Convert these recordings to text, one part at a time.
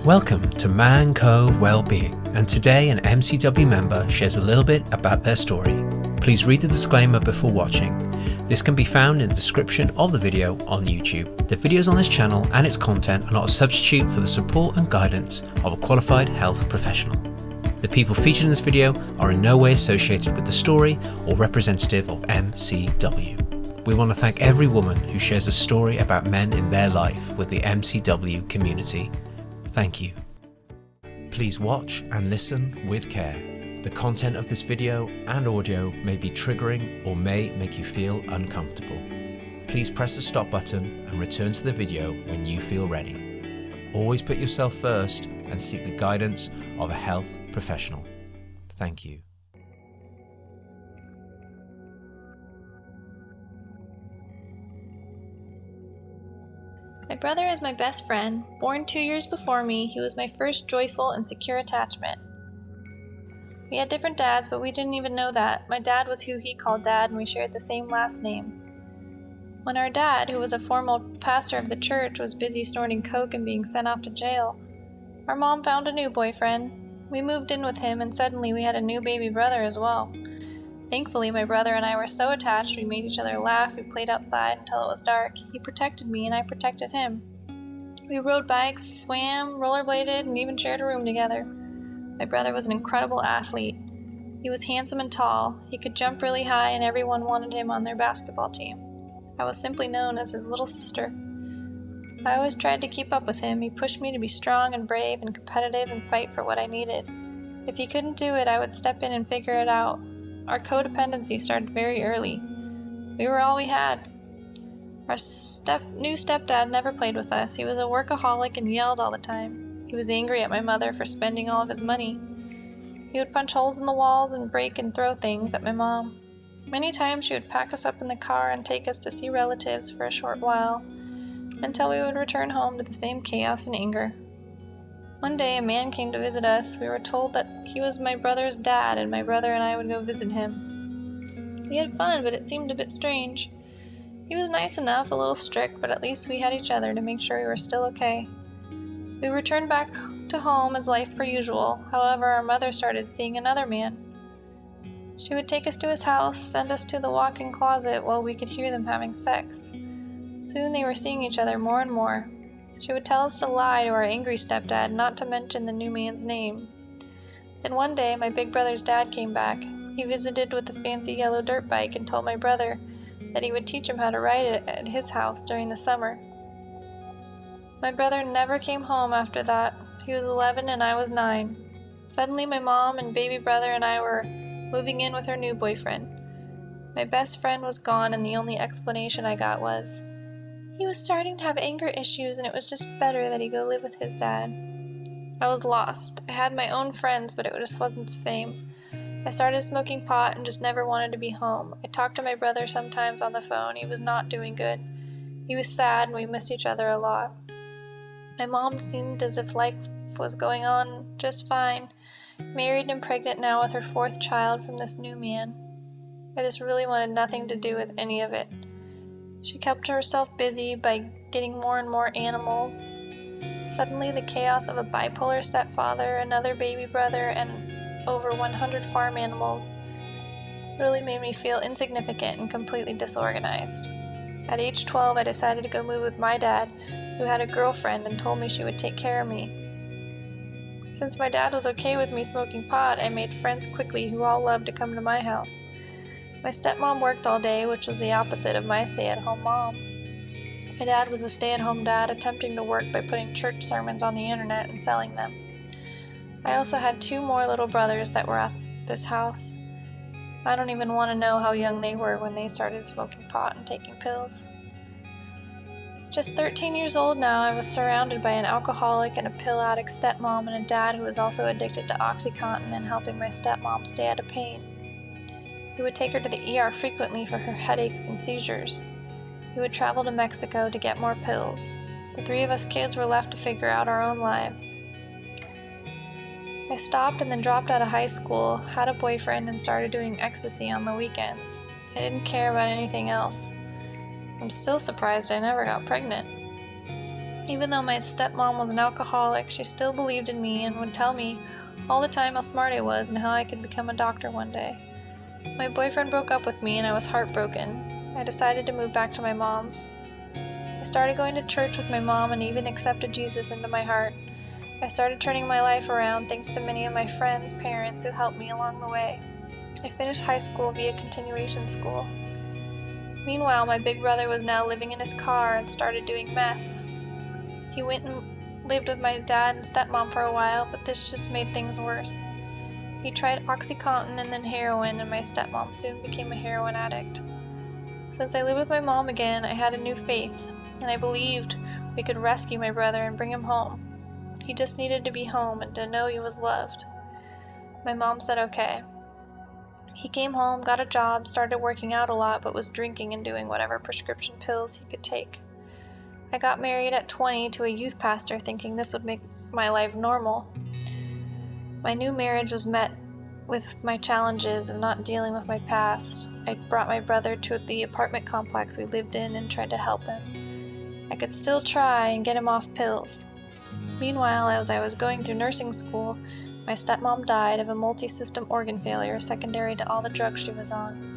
Welcome to Man Cove Wellbeing, and today an MCW member shares a little bit about their story. Please read the disclaimer before watching. This can be found in the description of the video on YouTube. The videos on this channel and its content are not a substitute for the support and guidance of a qualified health professional. The people featured in this video are in no way associated with the story or representative of MCW. We want to thank every woman who shares a story about men in their life with the MCW community. Thank you. Please watch and listen with care. The content of this video and audio may be triggering or may make you feel uncomfortable. Please press the stop button and return to the video when you feel ready. Always put yourself first and seek the guidance of a health professional. Thank you. My brother is my best friend. Born 2 years before me, he was my first joyful and secure attachment. We had different dads, but we didn't even know that. My dad was who he called dad, and we shared the same last name. When our dad, who was a former pastor of the church, was busy snorting coke and being sent off to jail, our mom found a new boyfriend. We moved in with him, and suddenly we had a new baby brother as well. Thankfully, my brother and I were so attached we made each other laugh. We played outside until it was dark. He protected me and I protected him. We rode bikes, swam, rollerbladed, and even shared a room together. My brother was an incredible athlete. He was handsome and tall. He could jump really high and everyone wanted him on their basketball team. I was simply known as his little sister. I always tried to keep up with him. He pushed me to be strong and brave and competitive and fight for what I needed. If he couldn't do it, I would step in and figure it out. Our codependency started very early. We were all we had. Our new stepdad never played with us. He was a workaholic and yelled all the time. He was angry at my mother for spending all of his money. He would punch holes in the walls and break and throw things at my mom. Many times she would pack us up in the car and take us to see relatives for a short while, until we would return home to the same chaos and anger. One day a man came to visit us. We were told that he was my brother's dad and my brother and I would go visit him. We had fun, but it seemed a bit strange. He was nice enough, a little strict, but at least we had each other to make sure we were still okay. We returned back to home as life per usual. However, our mother started seeing another man. She would take us to his house, send us to the walk-in closet while we could hear them having sex. Soon they were seeing each other more and more. She would tell us to lie to our angry stepdad, not to mention the new man's name. Then one day, my big brother's dad came back. He visited with a fancy yellow dirt bike and told my brother that he would teach him how to ride it at his house during the summer. My brother never came home after that. He was 11 and I was 9. Suddenly, my mom and baby brother and I were moving in with her new boyfriend. My best friend was gone, and the only explanation I got was, he was starting to have anger issues and it was just better that he go live with his dad. I was lost. I had my own friends, but it just wasn't the same. I started smoking pot and just never wanted to be home. I talked to my brother sometimes on the phone. He was not doing good. He was sad and we missed each other a lot. My mom seemed as if life was going on just fine, married and pregnant now with her 4th child from this new man. I just really wanted nothing to do with any of it. She kept herself busy by getting more and more animals. Suddenly, the chaos of a bipolar stepfather, another baby brother, and over 100 farm animals really made me feel insignificant and completely disorganized. At age 12, I decided to go move with my dad, who had a girlfriend and told me she would take care of me. Since my dad was okay with me smoking pot, I made friends quickly who all loved to come to my house. My stepmom worked all day, which was the opposite of my stay-at-home mom. My dad was a stay-at-home dad attempting to work by putting church sermons on the internet and selling them. I also had 2 more little brothers that were at this house. I don't even want to know how young they were when they started smoking pot and taking pills. Just 13 years old now, I was surrounded by an alcoholic and a pill addict stepmom and a dad who was also addicted to OxyContin and helping my stepmom stay out of pain. He would take her to the ER frequently for her headaches and seizures. He would travel to Mexico to get more pills. The 3 of us kids were left to figure out our own lives. I stopped and then dropped out of high school, had a boyfriend, and started doing ecstasy on the weekends. I didn't care about anything else. I'm still surprised I never got pregnant. Even though my stepmom was an alcoholic, she still believed in me and would tell me all the time how smart I was and how I could become a doctor one day. My boyfriend broke up with me and I was heartbroken. I decided to move back to my mom's. I started going to church with my mom and even accepted Jesus into my heart. I started turning my life around thanks to many of my friends' parents who helped me along the way. I finished high school via continuation school. Meanwhile, my big brother was now living in his car and started doing meth. He went and lived with my dad and stepmom for a while, but this just made things worse. He tried OxyContin and then heroin, and my stepmom soon became a heroin addict. Since I lived with my mom again, I had a new faith, and I believed we could rescue my brother and bring him home. He just needed to be home and to know he was loved. My mom said okay. He came home, got a job, started working out a lot, but was drinking and doing whatever prescription pills he could take. I got married at 20 to a youth pastor thinking this would make my life normal. My new marriage was met with my challenges of not dealing with my past. I brought my brother to the apartment complex we lived in and tried to help him. I could still try and get him off pills. Meanwhile, as I was going through nursing school, my stepmom died of a multi-system organ failure secondary to all the drugs she was on.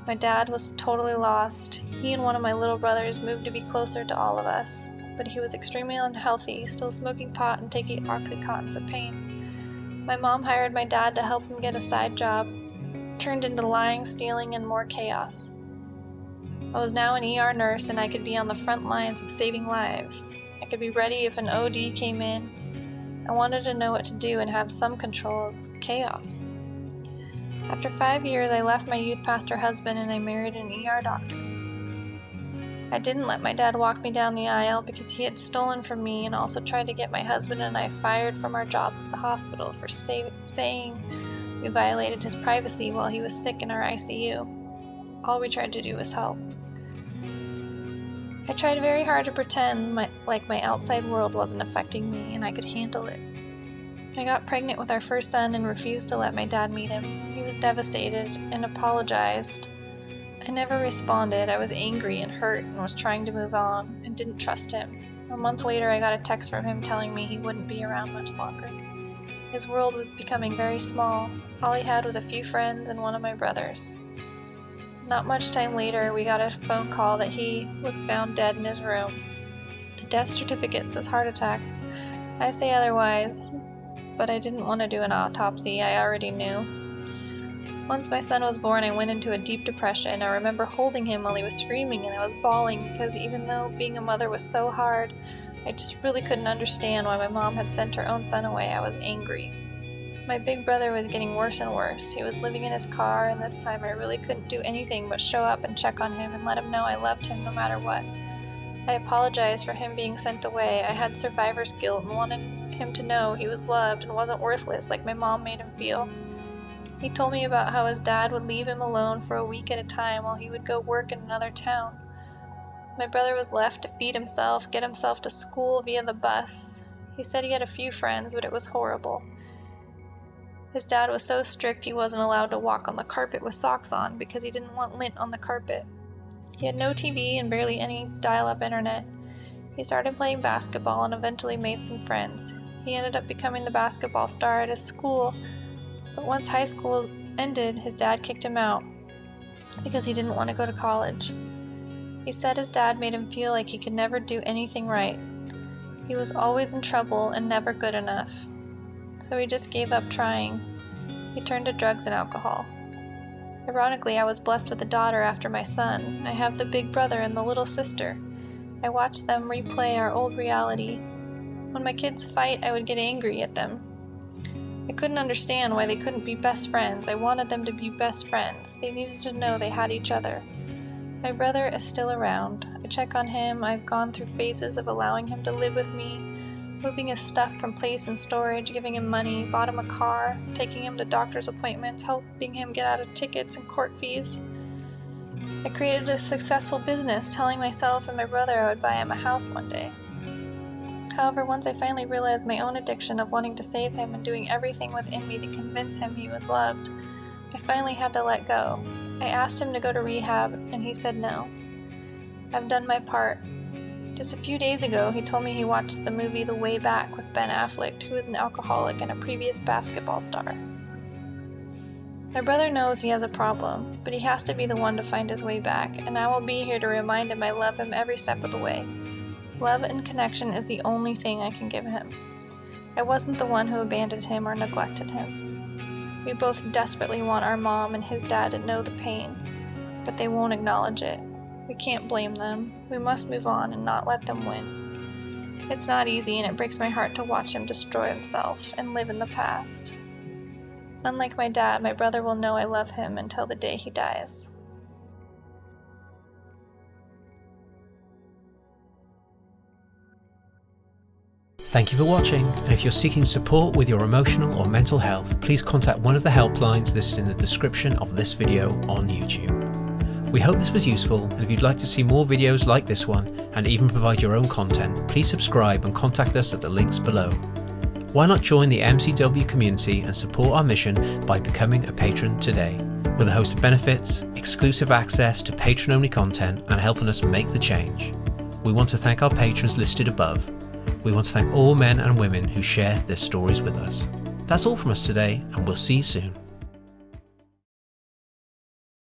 My dad was totally lost. He and one of my little brothers moved to be closer to all of us, but he was extremely unhealthy, still smoking pot and taking OxyContin for pain. My mom hired my dad to help him get a side job, turned into lying, stealing, and more chaos. I was now an ER nurse and I could be on the front lines of saving lives. I could be ready if an OD came in. I wanted to know what to do and have some control of chaos. After 5 years, I left my youth pastor husband and I married an ER doctor. I didn't let my dad walk me down the aisle because he had stolen from me and also tried to get my husband and I fired from our jobs at the hospital for saying we violated his privacy while he was sick in our ICU. All we tried to do was help. I tried very hard to pretend like my outside world wasn't affecting me and I could handle it. I got pregnant with our first son and refused to let my dad meet him. He was devastated and apologized. I never responded. I was angry and hurt and was trying to move on and didn't trust him. A month later, I got a text from him telling me he wouldn't be around much longer. His world was becoming very small. All he had was a few friends and one of my brothers. Not much time later, we got a phone call that he was found dead in his room. The death certificate says heart attack. I say otherwise, but I didn't want to do an autopsy. I already knew. Once my son was born, I went into a deep depression. I remember holding him while he was screaming and I was bawling because even though being a mother was so hard, I just really couldn't understand why my mom had sent her own son away. I was angry. My big brother was getting worse and worse. He was living in his car, and this time I really couldn't do anything but show up and check on him and let him know I loved him no matter what. I apologized for him being sent away. I had survivor's guilt and wanted him to know he was loved and wasn't worthless like my mom made him feel. He told me about how his dad would leave him alone for a week at a time while he would go work in another town. My brother was left to feed himself, get himself to school via the bus. He said he had a few friends, but it was horrible. His dad was so strict he wasn't allowed to walk on the carpet with socks on because he didn't want lint on the carpet. He had no TV and barely any dial-up internet. He started playing basketball and eventually made some friends. He ended up becoming the basketball star at his school, but once high school ended, his dad kicked him out because he didn't want to go to college. He said his dad made him feel like he could never do anything right. He was always in trouble and never good enough. So he just gave up trying. He turned to drugs and alcohol. Ironically, I was blessed with a daughter after my son. I have the big brother and the little sister. I watched them replay our old reality. When my kids fight, I would get angry at them. I couldn't understand why they couldn't be best friends. I wanted them to be best friends. They needed to know they had each other. My brother is still around. I check on him. I've gone through phases of allowing him to live with me, moving his stuff from place in storage, giving him money, bought him a car, taking him to doctor's appointments, helping him get out of tickets and court fees. I created a successful business, telling myself and my brother I would buy him a house one day. However, once I finally realized my own addiction of wanting to save him and doing everything within me to convince him he was loved, I finally had to let go. I asked him to go to rehab, and he said no. I've done my part. Just a few days ago, he told me he watched the movie The Way Back with Ben Affleck, who is an alcoholic and a previous basketball star. My brother knows he has a problem, but he has to be the one to find his way back, and I will be here to remind him I love him every step of the way. Love and connection is the only thing I can give him. I wasn't the one who abandoned him or neglected him. We both desperately want our mom and his dad to know the pain, but they won't acknowledge it. We can't blame them. We must move on and not let them win. It's not easy, and it breaks my heart to watch him destroy himself and live in the past. Unlike my dad, my brother will know I love him until the day he dies. Thank you for watching, and if you're seeking support with your emotional or mental health, please contact one of the helplines listed in the description of this video on YouTube. We hope this was useful, and if you'd like to see more videos like this one, and even provide your own content, please subscribe and contact us at the links below. Why not join the MCW community and support our mission by becoming a patron today, with a host of benefits, exclusive access to patron-only content, and helping us make the change. We want to thank our patrons listed above. We want to thank all men and women who share their stories with us. That's all from us today, and we'll see you soon.